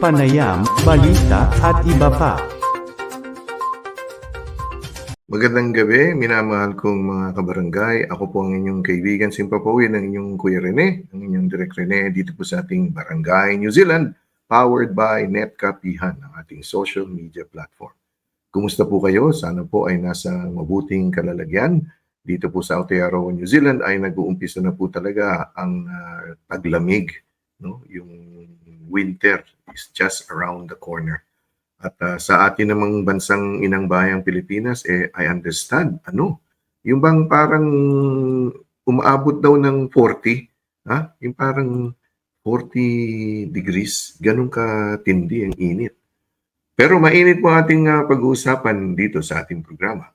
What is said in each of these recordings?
Panayam, balita at iba pa. Magandang gabi, minamahal kong mga kabarangay. Ako po ang inyong kaibigan, simpapawin ng inyong Kuya Rene, ang inyong Direk Rene, dito po sa ating Barangay New Zealand, powered by Netkapihan, ang ating social media platform. Kumusta po kayo? Sana po ay nasa mabuting kalalagyan. Dito po sa Aotearoa, New Zealand ay nag-uumpisa na po talaga ang taglamig, no? Yung winter is just around the corner. At sa atin namang bansang inang bayang Pilipinas, I understand, yung bang parang umaabot daw ng 40, yung parang 40 degrees, ganun katindi ang init. Pero mainit po ating pag-uusapan dito sa ating programa.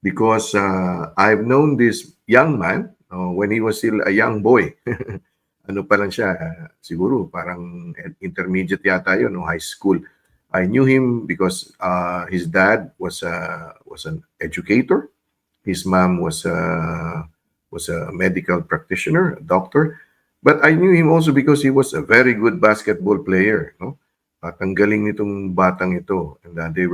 Because I've known this young man when he was still a young boy. Ano pa lang siya, siguro parang intermediate yata yun, high school. I knew him because his dad was an educator. His mom was a medical practitioner, a doctor. But I knew him also because he was a very good basketball player. No? At ang galing nitong batang ito. And they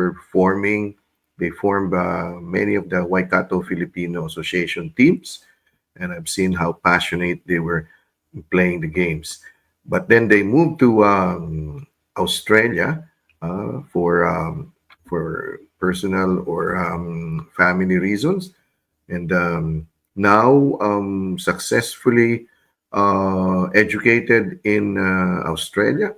formed many of the Waikato Filipino Association teams. And I've seen how passionate they were playing the games. But then they moved to Australia for personal or family reasons, and now successfully educated in Australia,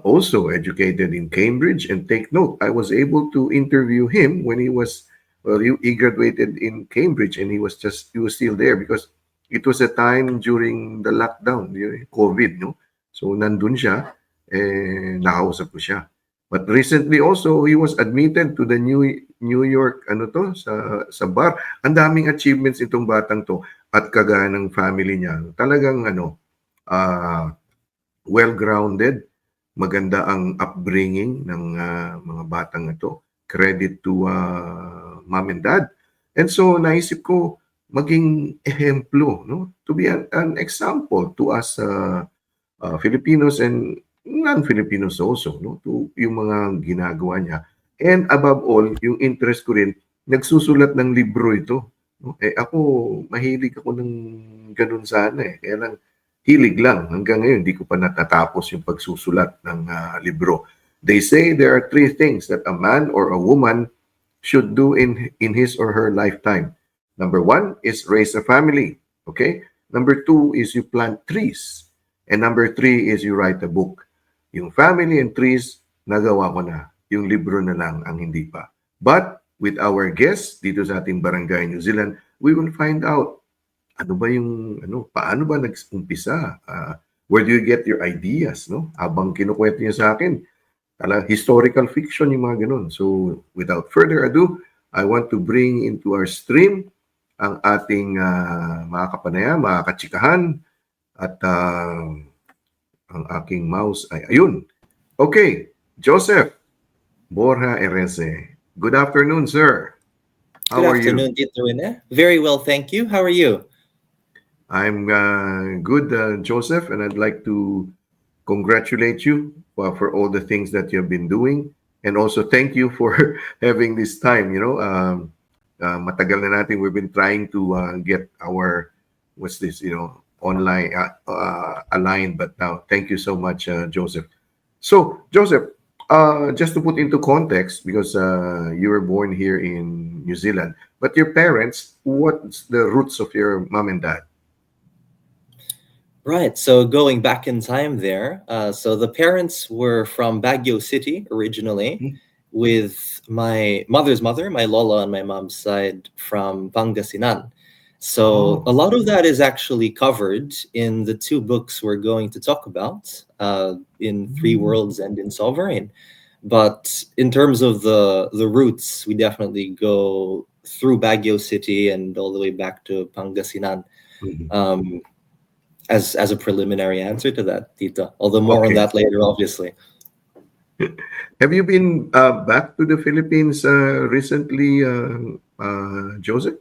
also educated in Cambridge. And take note, I was able to interview him when he graduated in Cambridge, and he was still there because it was a time during the lockdown, COVID, no? So nandun siya, nakausap ko siya. But recently also, he was admitted to the New York, sa bar. Ang daming achievements itong batang to at kagaya ng family niya. Talagang, well-grounded, maganda ang upbringing ng mga batang ito. Credit to mom and dad. And so, naisip ko, maging ehemplo, no? To be an example to us Filipinos and non-Filipinos also, no? To yung mga ginagawa niya. And above all, yung interest ko rin, nagsusulat ng libro ito. No? Ako, mahilig ako ng ganun sana eh. Kaya lang, hilig lang. Hanggang ngayon, hindi ko pa natatapos yung pagsusulat ng libro. They say there are 3 things that a man or a woman should do in his or her lifetime. Number 1 is raise a family. Okay? Number 2 is you plant trees. And number 3 is you write a book. Yung family and trees, nagawa ko na. Yung libro na lang ang hindi pa. But with our guests dito sa ating Barangay New Zealand, we will find out paano ba nag-umpisa? Where do you get your ideas? No? Habang kinukwento niya sa akin, historical fiction yung mga ganun. So without further ado, I want to bring into our stream ang ating mga kapanaya, mga katsikahan, at ang aking mouse ay ayun. Okay, Jozef Borja-Erece. Good afternoon, sir. How are you? Good afternoon, Tito Rene. Very well, thank you. How are you? I'm good, Joseph, and I'd like to congratulate you for all the things that you've been doing, and also thank you for having this time. Matagal na natin, we've been trying to get our online aligned, but now thank you so much, Joseph. So, Joseph, just to put into context, because you were born here in New Zealand, but your parents, what's the roots of your mom and dad? Right, so going back in time there, so the parents were from Baguio City originally, with my mother's mother, my lola on my mom's side, from Pangasinan. So Oh. a lot of that is actually covered in the two books we're going to talk about, in Three Worlds and in Sovereign. But in terms of the routes, we definitely go through Baguio City and all the way back to Pangasinan, Mhm. as a preliminary answer to that, Tito. Although more on Okay. that later, obviously. Have you been back to the Philippines recently, Joseph?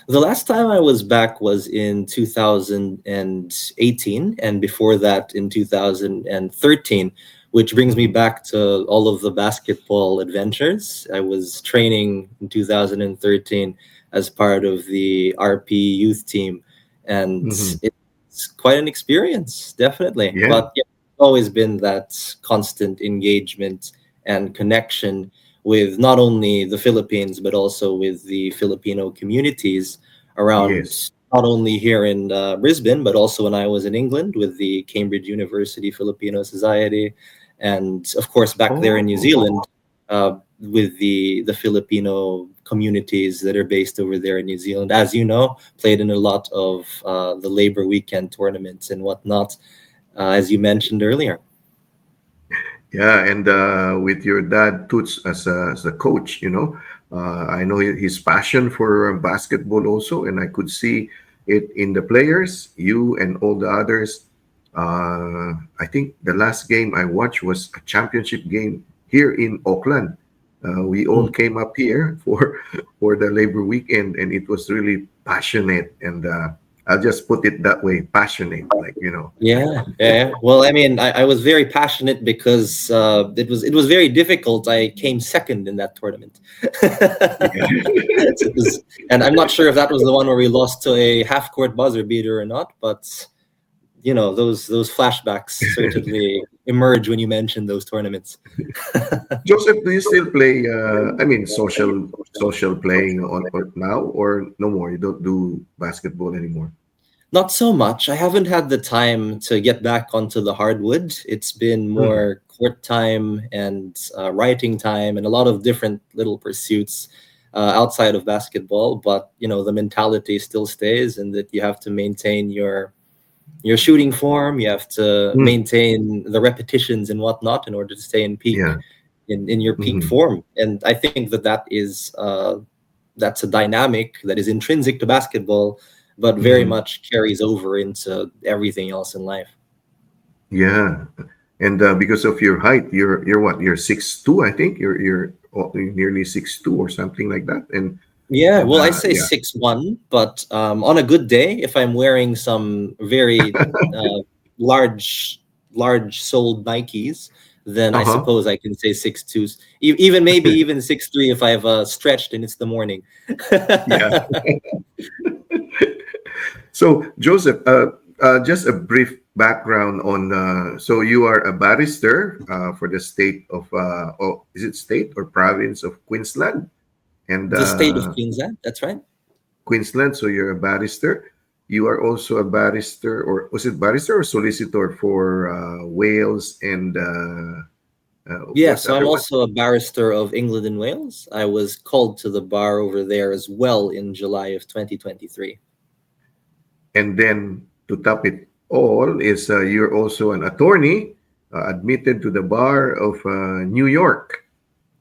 The last time I was back was in 2018, and before that in 2013, which brings me Mhm. back to all of the basketball adventures. I was training in 2013 as part of the RP youth team, and Mhm. it's quite an experience, definitely. Yeah. But yeah, it's always been that constant engagement and connection with not only the Philippines but also with the Filipino communities Yes. around, not only here in Brisbane but also when I was in England with the Cambridge University Filipino Society, and of course back there in New Oh. Zealand, with the Filipino communities that are based over there in New Zealand. As you know, played in a lot of the Labor Weekend tournaments and whatnot, as you mentioned earlier. Yeah, and with your dad Toots as a coach, I know his passion for basketball also, and I could see it in the players, you and all the others. I think the last game I watched was a championship game here in Auckland. We all Mm. came up here for the Labor Weekend, and it was really passionate. And I'll just put it that way, passionate, Yeah, yeah. Well, I mean, I was very passionate because it was very difficult. I came second in that tournament. So it was, and I'm not sure if that was the one where we lost to a half court buzzer beater or not, but those flashbacks certainly emerge when you mention those tournaments. Joseph, do you still play? I mean, social playing on now, or no more? You don't do basketball anymore. Not so much. I haven't had the time to get back onto the hardwood. It's been Mm, more court time and writing time and a lot of different little pursuits outside of basketball. But the mentality still stays, and that you have to maintain your shooting form. You have to mm, maintain the repetitions and whatnot in order to stay yeah. in your peak Hmm. form. And I think that's a dynamic that is intrinsic to basketball, but very Hmm. much carries over into everything else in life. Yeah, and because of your height, you're what? You're 6'2", I think. You're nearly 6'2" or something like that. And Yeah, and well, I say yeah. 6'1", but on a good day, if I'm wearing some very uh, large, large soled Nikes, then I Uh-huh. suppose I can say 6'2", even maybe even 6'3" if I've stretched and it's the morning. Yeah. So, Joseph, just a brief background on. So, you are a barrister for the state of, is it state or province of Queensland? And The state of Queensland, that's right. Queensland, so you're a barrister. You are also a barrister, or was it barrister or solicitor for Wales and Yeah, what so I'm other one? also a barrister of England and Wales. I was called to the bar over there as well in July of 2023. And then to top it all is you're also an attorney admitted to the bar of New York.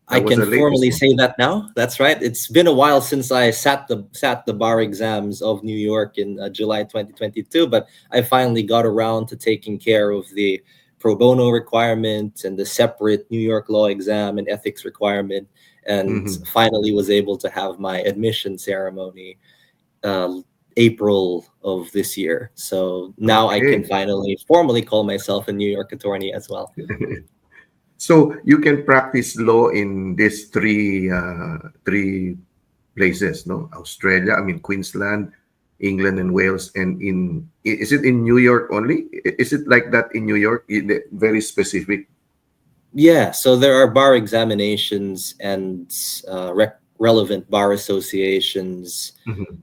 I That was can the latest formally one. say that now. That's right. It's been a while since I sat the bar exams of New York in July 2022, but I finally got around to taking care of the pro bono requirement and the separate New York law exam and ethics requirement, and Hmm. finally was able to have my admission ceremony uh, April of this year. So now I can Okay. finally formally call myself a New York attorney as well. So you can practice law in these three places, no? Australia, I mean Queensland, England, and Wales. And is it in New York only? Is it like that in New York? Very specific. Yeah, so there are bar examinations and relevant bar associations, Mhm.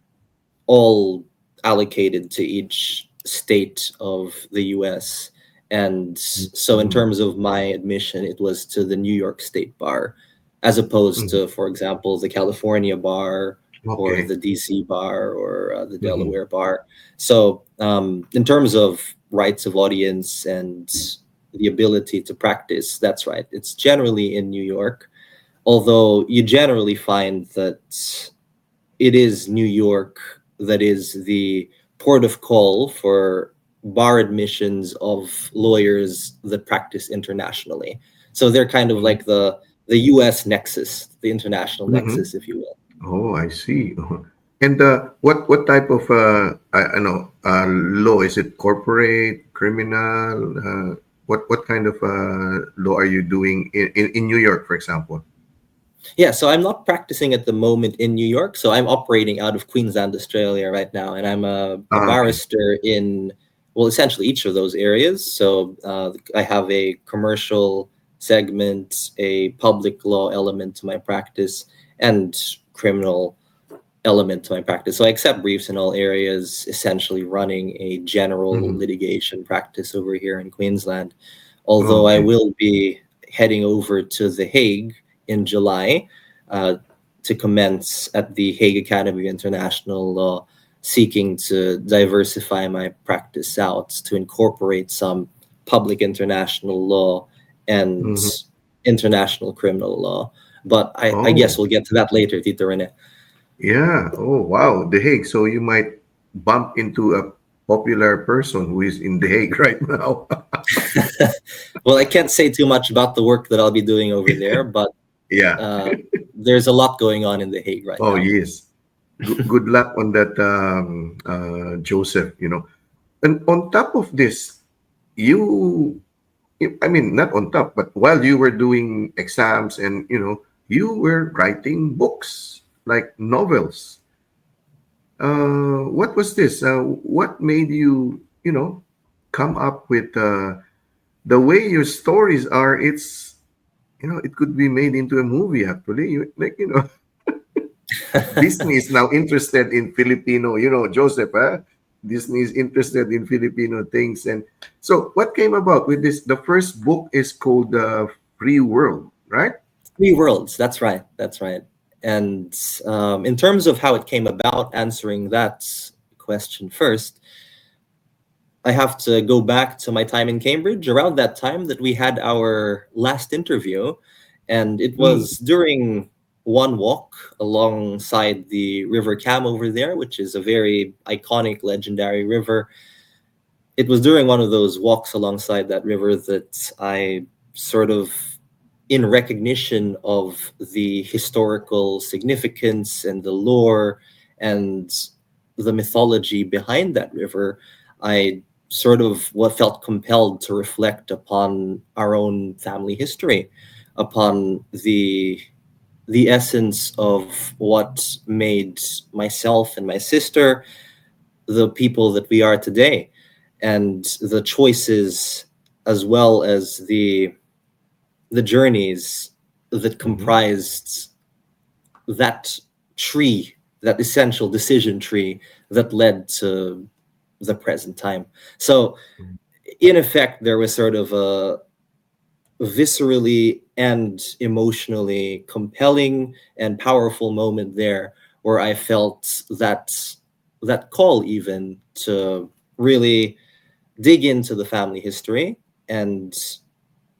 all allocated to each state of the US. And so, in Mhm. terms of my admission, it was to the New York State Bar. as opposed Mhm. to, for example, the California bar or Okay. the DC bar or the Mhm. Delaware bar. So, in terms of rights of audience and the ability to practice, that's right. It's generally in New York, although you generally find that it is New York that is the port of call for bar admissions of lawyers that practice internationally. So they're kind of like the U.S. nexus, the international Mhm. nexus, if you will. Oh, I see. And what type of I know law is it? Corporate, criminal? What kind of law are you doing in New York, for example? Yeah, so I'm not practicing at the moment in New York. So I'm operating out of Queensland, Australia right now. And I'm a Ah, okay. barrister in, well, essentially each of those areas. So I have a commercial segment, a public law element to my practice, and criminal element to my practice. So I accept briefs in all areas, essentially running a general Mhm. litigation practice over here in Queensland. Although I Okay. will be heading over to The Hague in July uh, to commence at the Hague Academy of International Law, seeking to diversify my practice out to incorporate some public international law and Mhm. international criminal law. But I guess Oh, we'll get to that later, Tito Rene. yeah. Oh, wow. The Hague. So you might bump into a popular person who is in The Hague right now. Well, I can't say too much about the work that I'll be doing over there, but Yeah. uh, there's a lot going on in The Hague right Oh, now. yes. Good luck on that, Joseph. And on top of this, you, I mean, not on top, but while you were doing exams and, you were writing books like novels. What was this? What made you, come up with the way your stories are? It could be made into a movie actually. Disney is now interested in Filipino, Joseph, huh? Disney is interested in Filipino things. And so what came about with this? The first book is called Free World, right? Three worlds. That's right. That's right. And in terms of how it came about, answering that question first, I have to go back to my time in Cambridge around that time that we had our last interview. And it Mm, was during one walk alongside the River Cam over there, which is a very iconic, legendary river. It was during one of those walks alongside that river that I sort of, in recognition of the historical significance and the lore and the mythology behind that river, I sort of what felt compelled to reflect upon our own family history, upon the essence of what made myself and my sister the people that we are today, and the choices as well as the journeys that mhm, comprised that tree, that essential decision tree that led to the present time. So, in effect, there was sort of a viscerally and emotionally compelling and powerful moment there where I felt that call even to really dig into the family history and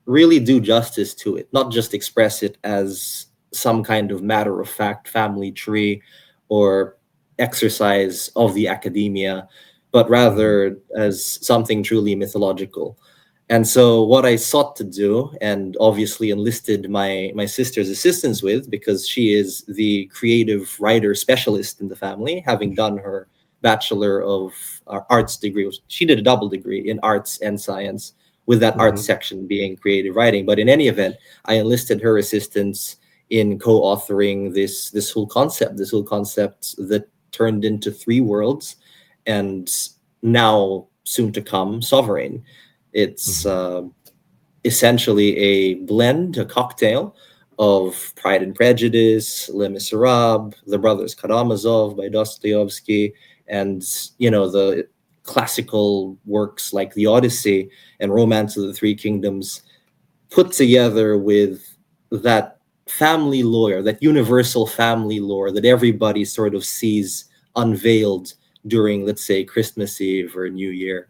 really do justice to it, not just express it as some kind of matter of fact family tree or exercise of the academia, but mhm, rather as something truly mythological. And so what I sought to do, and obviously enlisted my sister's assistance with, because she is the creative writer specialist in the family, having done her bachelor of arts degree. She did a double degree in arts and science, with that art mhm, section being creative writing. But in any event, I enlisted her assistance in co-authoring this whole concept that turned into three worlds, and now soon to come sovereign. It's mhm, essentially a blend, a cocktail of Pride and Prejudice, Les Miserables, The Brothers Karamazov by Dostoevsky, and the classical works like The Odyssey and Romance of the Three Kingdoms, put together with that family lore, that universal family lore that everybody sort of sees unveiled during, let's say, Christmas Eve or New Year.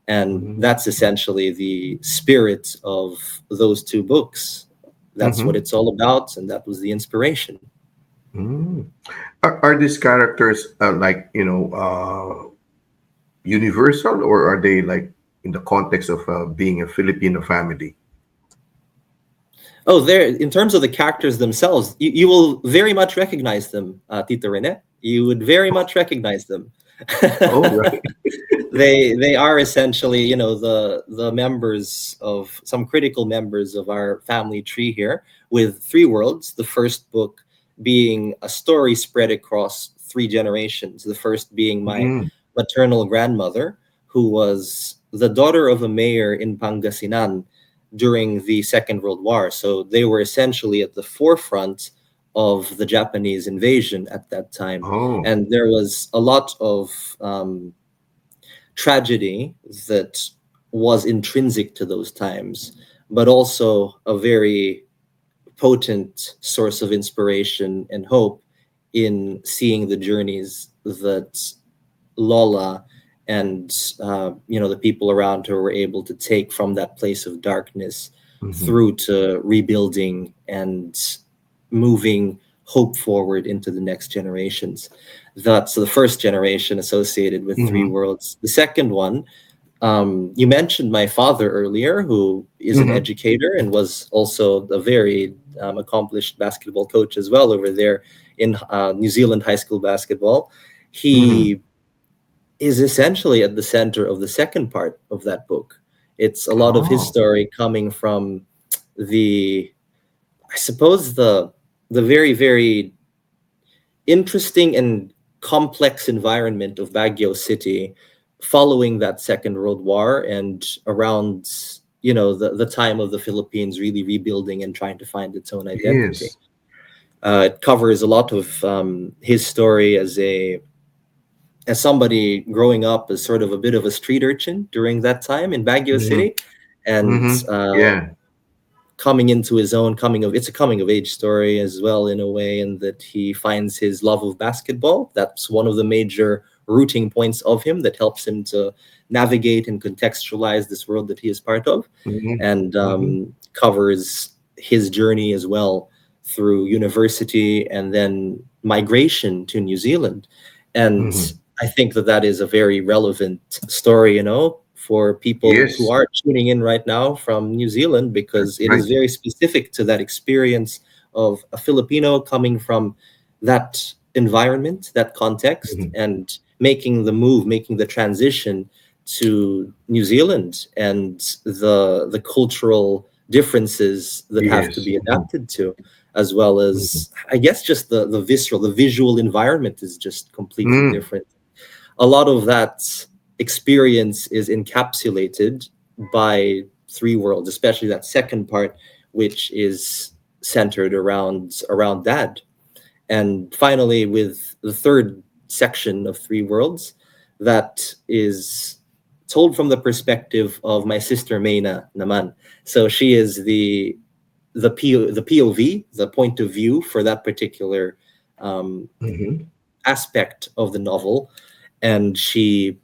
And Mhm. that's essentially the spirit of those two books. That's what Mhm. it's all about, and that was the inspiration. Mm. Are these characters like, universal, or are they like in the context of being a Filipino family? Oh, there, in terms of the characters themselves, you will very much recognize them, Tito Rene. You would very much recognize them. Oh, right. They are essentially, the members of some critical members of our family tree here, with three worlds. The first book being a story spread across three generations. The first being my Mm. maternal grandmother, who was the daughter of a mayor in Pangasinan during the Second World War. So they were essentially at the forefront of the Japanese invasion at that time. Oh. And there was a lot of tragedy that was intrinsic to those times, but also a very potent source of inspiration and hope in seeing the journeys that Lola and the people around her were able to take from that place of darkness Mhm. through to rebuilding and moving hope forward into the next generations. That's the first generation associated with Three Mhm. Worlds. The second one, you mentioned my father earlier, who is an Mhm. educator and was also a very accomplished basketball coach as well over there in New Zealand high school basketball. Mhm. He is essentially at the center of the second part of that book. It's a lot of his Oh. story coming from the, I suppose, the very, very interesting and complex environment of Baguio City following that Second World War and around, the time of the Philippines really rebuilding and trying to find its own identity. Yes. It covers a lot of his story as somebody growing up as sort of a bit of a street urchin during that time in Baguio Mhm. City, and Mhm. Yeah. coming into his own, it's a coming of age story as well, in a way, in that he finds his love of basketball. That's one of the major rooting points of him that helps him to navigate and contextualize this world that he is part of, Mhm. and Mhm. covers his journey as well through university and then migration to New Zealand. And Mhm. I think that that is a very relevant story, for people who Yes. are tuning in right now from New Zealand, because That's it right. is very specific to that experience of a Filipino coming from that environment, that context, Mhm. and making the move, making the transition to New Zealand and the cultural differences that have to Yes. be Mhm. adapted to, as well Mhm. as, I guess, just the visceral, the visual environment is just completely Mm. different. A lot of that experience is encapsulated by Three Worlds, especially that second part, which is centered around dad. And finally, with the third section of Three Worlds, that is told from the perspective of my sister Mayna Naman. So she is the POV, the point of view for that particular um, Mhm. aspect of the novel, and she,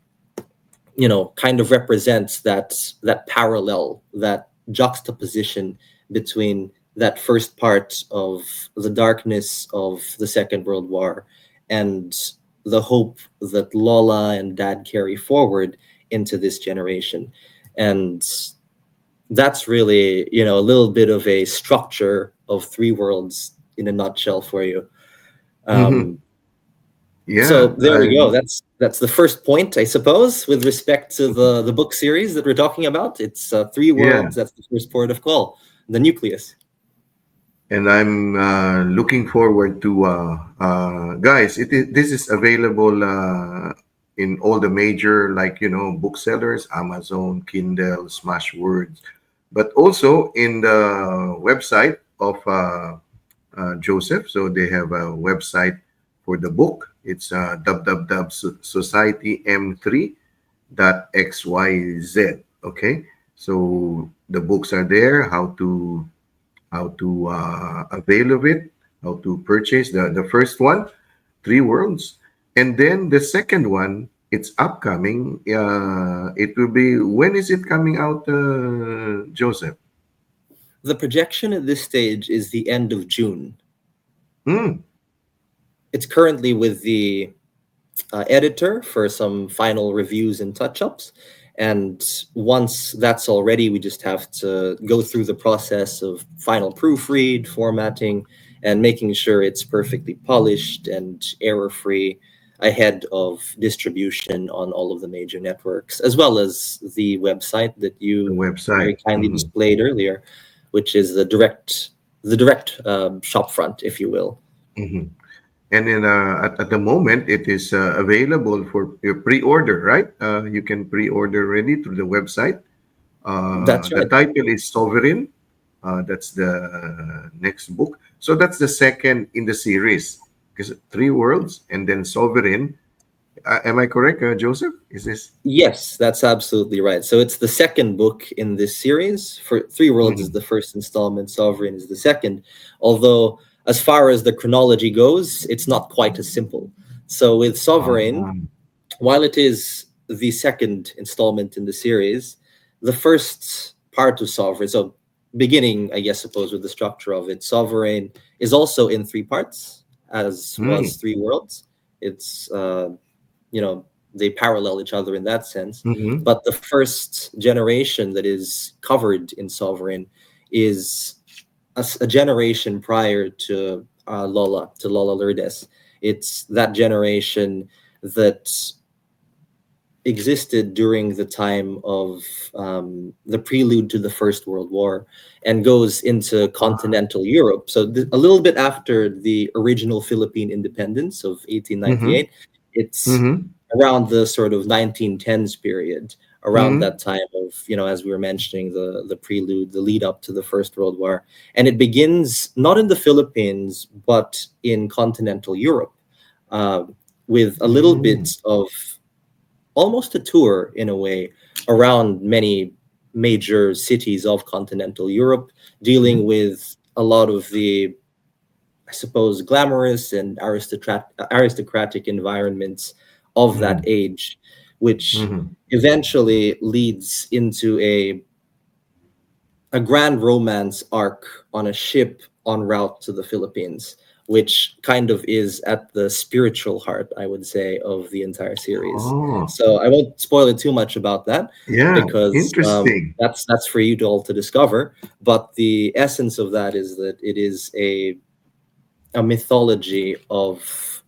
kind of represents that parallel, that juxtaposition between that first part of the darkness of the Second World War and the hope that Lola and Dad carry forward into this generation. And that's really, a little bit of a structure of Three Worlds in a nutshell for you. Mhm. Um, so Yeah. there we go. That's the first point, I suppose, with respect to the book series that we're talking about. It's Three Yeah. Worlds. That's the first port of call, the nucleus. And I'm looking forward to guys. This is available in all the major, like, booksellers, Amazon, Kindle, Smashwords, but also in the website of Joseph. So they have a website for the book. It's www.societym3.xyz. Okay, so the books are there. How to how to avail of it, how to purchase the first one, Three Worlds. And then the second one, it's upcoming. It will be, when is it coming out, Joseph? The projection at this stage is the end of June. Hmm. It's currently with the editor for some final reviews and touch-ups. And once that's all ready, we just have to go through the process of final proofread, formatting, and making sure it's perfectly polished and error-free ahead of distribution on all of the major networks, as well as the website that The you very website. kindly Mhm. displayed earlier, which is the direct shop front, if you will. Mhm. And then at the moment, it is available for your pre-order, right? You can pre-order already through the website. That's The right. title is Sovereign. That's the next book. So that's the second in the series. Because Three Worlds and then Sovereign. Am I correct, Joseph? Is this? Yes, that's absolutely right. So it's the second book in this series. For Three Worlds is Mhm. the first installment, Sovereign is the second. Although, as far as the chronology goes, it's not quite as simple. So with Sovereign, Ah, while it is the second installment in the series, the first part of Sovereign, so beginning, I guess, suppose with the structure of it, Sovereign is also in three parts, as was mm, Three Worlds. It's you know they parallel each other in that sense, mhm, but the first generation that is covered in Sovereign is a generation prior to Lola Lourdes. It's that generation that existed during the time of the prelude to the First World War and goes into ah, continental Europe. So a little bit after the original Philippine independence of mhm, 1898, it's mhm, around the sort of 1910s period, around mhm, that time of, as we were mentioning, the prelude, the lead up to the First World War. And it begins not in the Philippines, but in continental Europe. Uh, with a little mm, bit of almost a tour in a way around many major cities of continental Europe, dealing mhm, with a lot of the, I suppose, glamorous and aristocratic environments of that mhm, age, which mhm. eventually leads into a grand romance arc on a ship en route to the Philippines, which kind of is at the spiritual heart, I would say, of the entire series. Oh, So I won't spoil it too much about that yeah, because interesting. that's for you to all to discover. But the essence of that is that it is a mythology of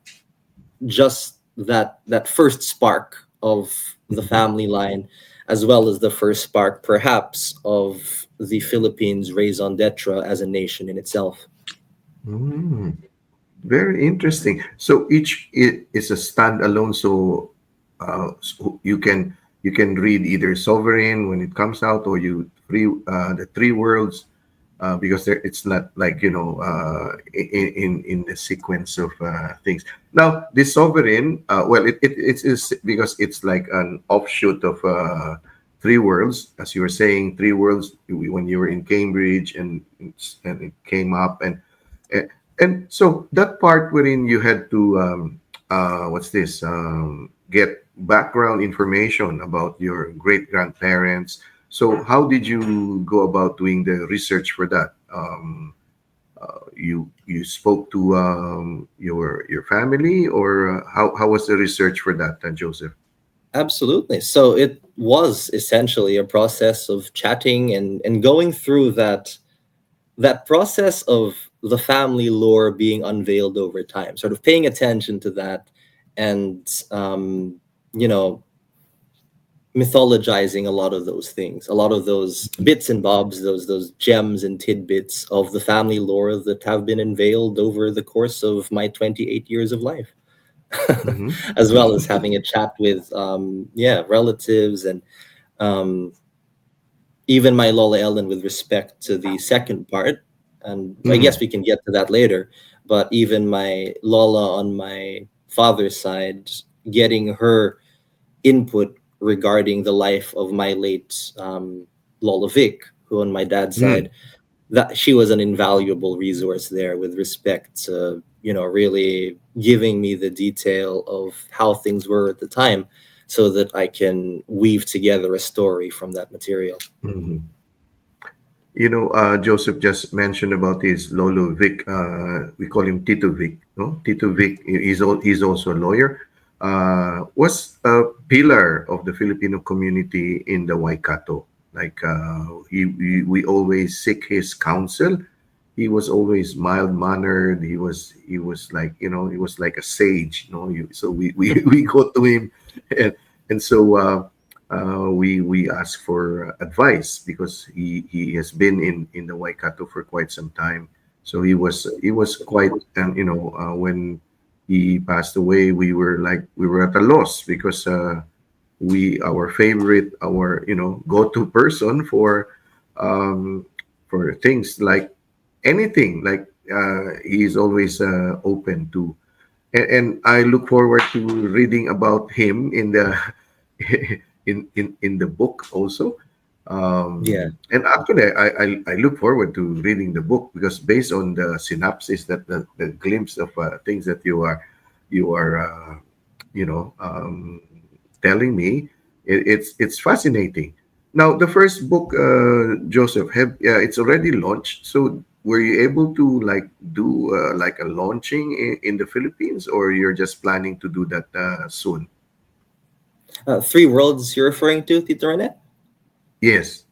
just that first spark of the Mhm. family line, as well as the first spark perhaps of the Philippines raison d'etre as a nation in itself. Mm. Very interesting. So each is a standalone. So you can read either Sovereign when it comes out, or the Three Worlds, because it's not like in the sequence of things. Now this Sovereign, well, it is because it's like an offshoot of Three Worlds, as you were saying, Three Worlds when you were in Cambridge, and it came up and and so that part wherein you had to what's this get background information about your great grandparents. So how did you go about doing the research for that? You spoke to your family, or how was the research for that, Joseph? Absolutely. So it was essentially a process of chatting and going through that process of the family lore being unveiled over time, sort of paying attention to that and you know mythologizing a lot of those things, a lot of those bits and bobs, those gems and tidbits of the family lore that have been unveiled over the course of my 28 years of life. Mm-hmm. As well as having a chat with relatives and um, even my Lola Ellen with respect to the second part. And I guess Mm-hmm. we can get to that later. But even my Lola on my father's side, getting her input regarding the life of my late Lola Vic, who on my dad's side that she was an invaluable resource there with respect to, really giving me the detail of how things were at the time so that I can weave together a story from that material. Mhm. Joseph just mentioned about his Lolo Vic. We call him Tito Vic. No, Tito Vic. He's also a lawyer. Was a pillar of the Filipino community in the Waikato. Like we always seek his counsel. He was always mild mannered. He was like he was like a sage. So we we go to him, and we ask for advice because he has been in the Waikato for quite some time. So he was quite, and when he passed away, we were at a loss because we our favorite, our go-to person for things like anything, like he's always open to, and I look forward to reading about him in the in the book also. Yeah. And actually, I look forward to reading the book because based on the synopsis, that the glimpse of things that you are telling me, it's fascinating. Now, the first book, Joseph, it's already launched. So, were you able to like do like a launching in the Philippines, or you're just planning to do that soon? Three Worlds you're referring to, Tito Rene? Yes.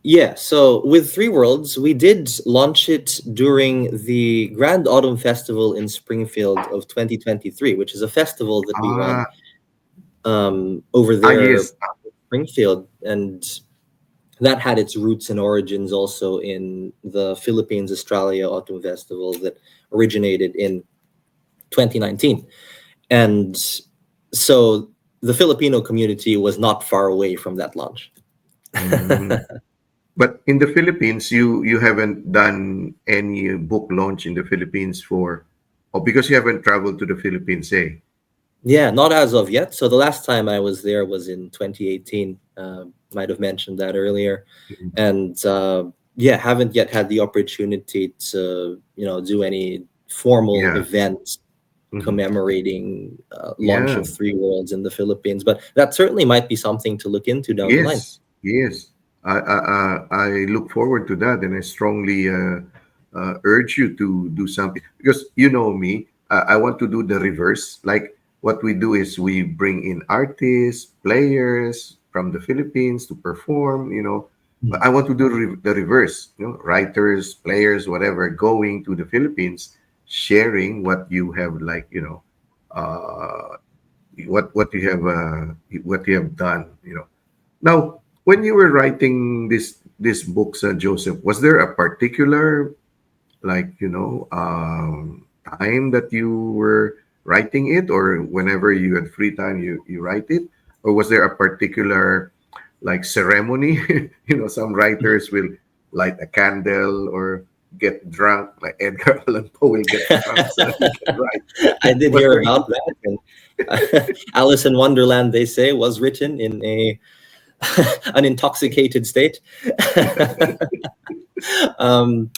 Yeah, so with Three Worlds, we did launch it during the Grand Autumn Festival in Springfield of 2023, which is a festival that we run Ah, over there yes. in Springfield. And that had its roots and origins also in the Philippines Australia Autumn Festival that originated in 2019. And so the Filipino community was not far away from that launch. Mm. But in the Philippines, you haven't done any book launch in the Philippines because you haven't traveled to the Philippines, eh? Yeah, not as of yet. So the last time I was there was in 2018. Might have mentioned that earlier, Mhm. and yeah, haven't yet had the opportunity to do any formal Yeah. event Mhm. commemorating launch Yeah. of Three Worlds in the Philippines. But that certainly might be something to look into down the line. Yes. Yes. I look forward to that, and I strongly urge you to do something because you know me. I want to do the reverse. Like what we do is we bring in artists, players from the Philippines to perform. But I want to do the reverse. Writers, players, whatever, going to the Philippines, sharing what you have, like uh, what you have done. Now, when you were writing these books, Joseph, was there a particular, like time that you were writing it, or whenever you had free time, you write it, or was there a particular like ceremony? Some writers will light a candle or get drunk, like Edgar Allan Poe will get drunk so that he can write. I did Was hear there? about that, and Alice in Wonderland, they say, was written in a an intoxicated state. um,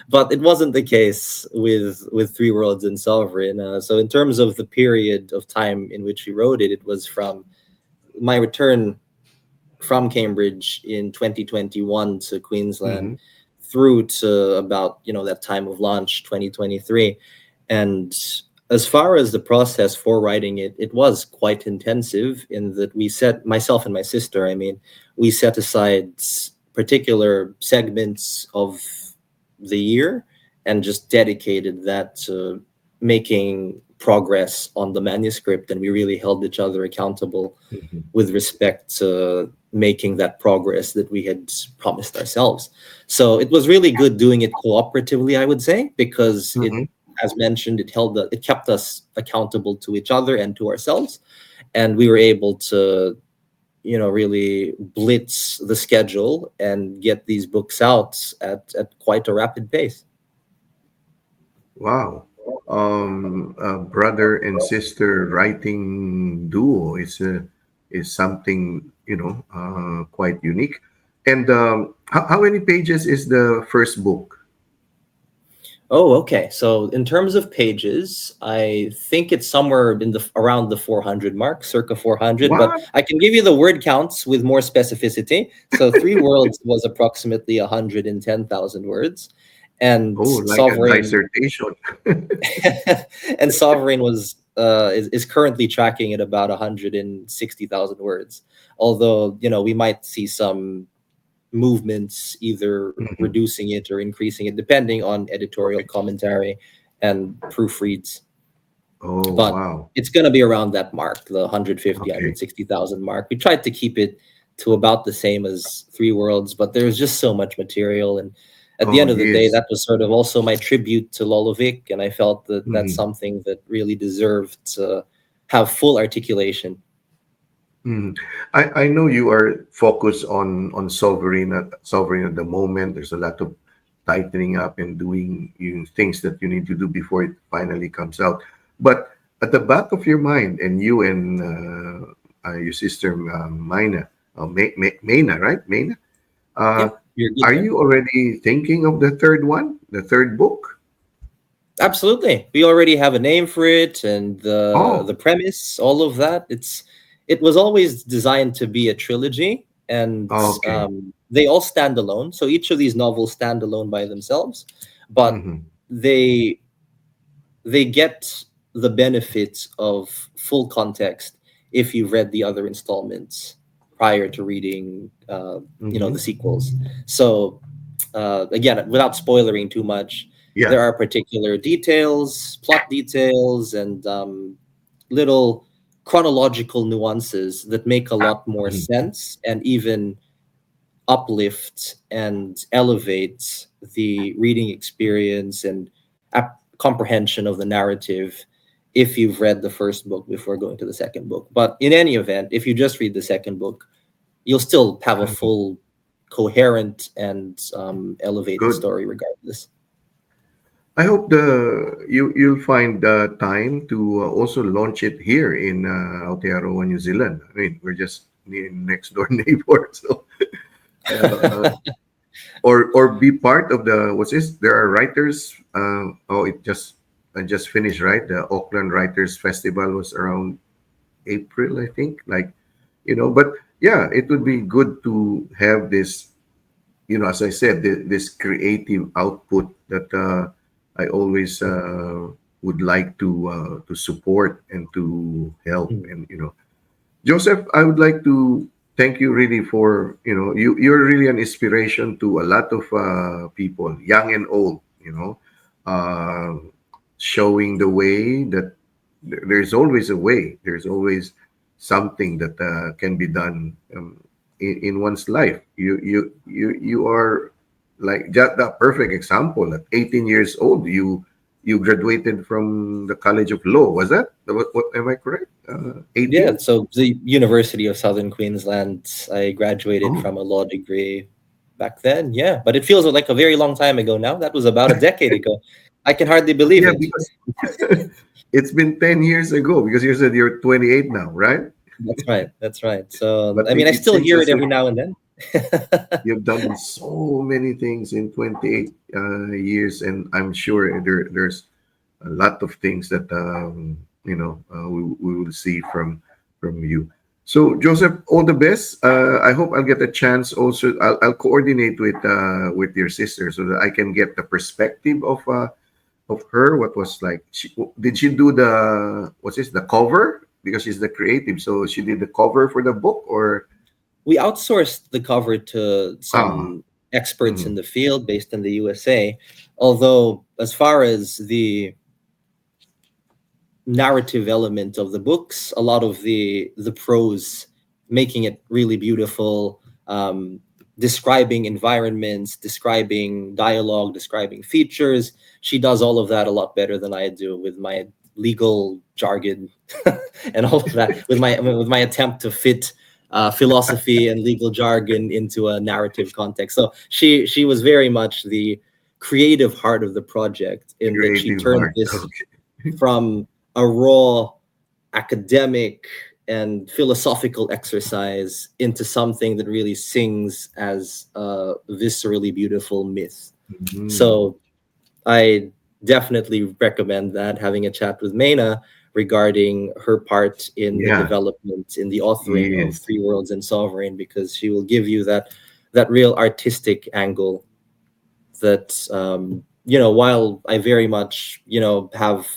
but it wasn't the case with Three Worlds and Sovereign. So in terms of the period of time in which we wrote it, it was from my return from Cambridge in 2021 to Queensland Mhm. through to about that time of launch 2023. And as far as the process for writing it, it was quite intensive in that we set, myself and my sister, I mean, we set aside particular segments of the year and just dedicated that to making progress on the manuscript. And we really held each other accountable Mhm. with respect to making that progress that we had promised ourselves. So it was really good doing it cooperatively, I would say, because it, Mhm. as mentioned, it kept us accountable to each other and to ourselves, and we were able to really blitz the schedule and get these books out at quite a rapid pace. Wow. A brother and sister writing duo is something quite unique. And how many pages is the first book? Oh, okay. So in terms of pages, I think it's somewhere in the around the 400 mark, circa 400. But What? I can give you the word counts with more specificity. So Three Worlds was approximately 110,000 words, and Oh, like a Sovereign dissertation. and Sovereign is currently tracking at about 160,000 words. Although we might see some movements, either Mhm. reducing it or increasing it, depending on editorial Okay. commentary and proofreads. Oh, But wow. it's going to be around that mark, the 150, Okay. 160,000 mark. We tried to keep it to about the same as Three Worlds, but there's just so much material. And at the Oh, end of the day, yes. that was sort of also my tribute to Lolovic. And I felt that that's Mhm. something that really deserved to have full articulation. Mhm. I know you are focused on sovereign at the moment. There's a lot of tightening up and doing things that you need to do before it finally comes out. But at the back of your mind, and you and your sister Mina, Maina, right? Maina, uh, Yep, you're good are there. you already thinking of the third one, the third book? Absolutely. We already have a name for it and the Oh, premise, all of that. It was always designed to be a trilogy, and okay. they all stand alone. So each of these novels stand alone by themselves, but Mm-hmm. they they get the benefits of full context if you've read the other installments prior to reading Mm-hmm. the sequels. So again, without spoiling too much, there Yeah. are particular details, plot details, and little chronological nuances that make a lot more Mhm. sense and even uplift and elevate the reading experience and comprehension of the narrative if you've read the first book before going to the second book. But in any event, if you just read the second book, you'll still have a full, coherent, and elevated Good. story regardless. I hope you'll find time to also launch it here in Aotearoa, New Zealand. I mean, we're just next door neighbor, so uh, or be part of the what's this? There are writers. Oh, it just I just finished, right? The Auckland Writers Festival was around April, I think. Like, but yeah, it would be good to have this, as I said, this creative output that I always would like to support and to help. Mm. And Joseph, I would like to thank you really for you're really an inspiration to a lot of people, young and old. Uh, Showing the way that there's always a way. There's always something that can be done in one's life. You are like just the perfect example. At 18 years old, you graduated from the College of Law. Was that? What am I correct? Yeah, 18? so the University of Southern Queensland, I graduated Oh, from a law degree back then. Yeah, but it feels like a very long time ago now. That was about a decade ago. I can hardly believe yeah, it. because it's been 10 years ago because you said you're 28 now, right? That's right. That's right. So, But I mean, I it still seems hear it as if every now and then. you've done so many things in 28 years, and I'm sure there's a lot of things that we will see from you. So Joseph, all the best. I hope I'll get a chance. Also, I'll coordinate with your sister so that I can get the perspective of her. What was like? Did she do the what's this? The cover because she's the creative. So she did the cover for the book, or We outsourced the cover to ah. some experts Mhm. in the field based in the USA. Although, as far as the narrative element of the books, a lot of the prose, making it really beautiful, describing environments, describing dialogue, describing features. She does all of that a lot better than I do with my legal jargon and all of that. With my attempt to fit philosophy and legal jargon into a narrative context. So she was very much the creative heart of the project in that she Creative turned heart. this Okay. from a raw academic and philosophical exercise into something that really sings as a viscerally beautiful myth. Mhm. So I definitely recommend that, having a chat with Mena regarding her part in the Yeah. development, in the authoring of Yes. Three Worlds and Sovereign, because she will give you that real artistic angle that, while I very much, have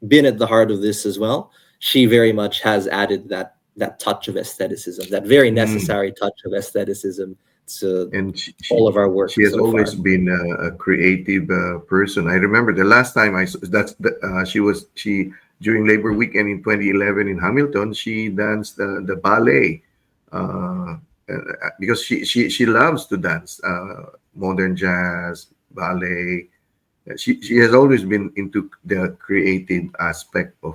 been at the heart of this as well, she very much has added that touch of aestheticism, that very Mm. necessary touch of aestheticism to And all of our work she has so always far. been a creative person. I remember the last time she during Labor Weekend in 2011 in Hamilton. She danced the ballet because she loves to dance modern jazz, ballet. She has always been into the creative aspect of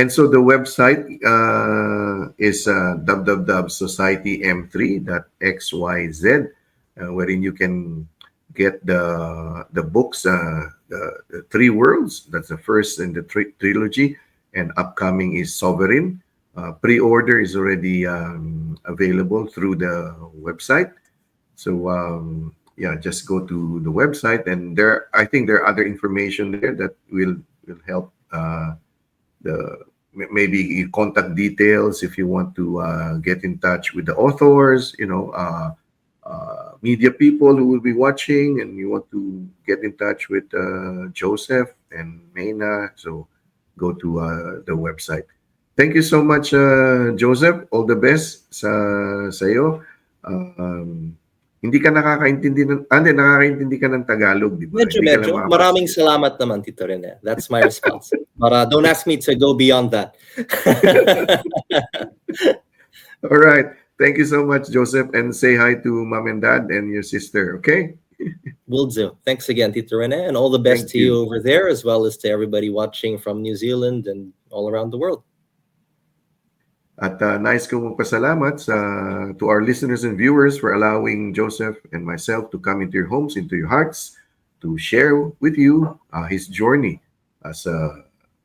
and so the website is www.societym3.xyz, wherein you can get the books, the Three Worlds. That's the first in the trilogy, and upcoming is Sovereign. Pre-order is already available through the website. So yeah, just go to the website, and I think there are other information there that will help. The maybe contact details if you want to get in touch with the authors, media people who will be watching, and you want to get in touch with Joseph and Mena. So go to the website. Thank you so much, Joseph. All the best sa iyo. Hindi ka nakakaintindi hindi, nakakaintindi ka ng Tagalog, di ba? Hindi ka lang Medyo. Maraming makapag salamat naman, Tito Rene. That's my response. But don't ask me to go beyond that. All right. Thank you so much, Joseph, and say hi to mom and dad and your sister, okay? Will do. Thanks again, Tito Rene, and all the best Thank to you you. over there, as well as to everybody watching from New Zealand and all around the world. At nais kong magpasalamat to our listeners and viewers for allowing Joseph and myself to come into your homes, into your hearts, to share with you his journey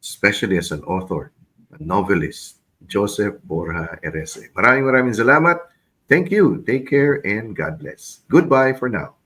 especially as an author, a novelist, Jozef Borja-Erece. Maraming salamat. Thank you. Take care and God bless. Goodbye for now.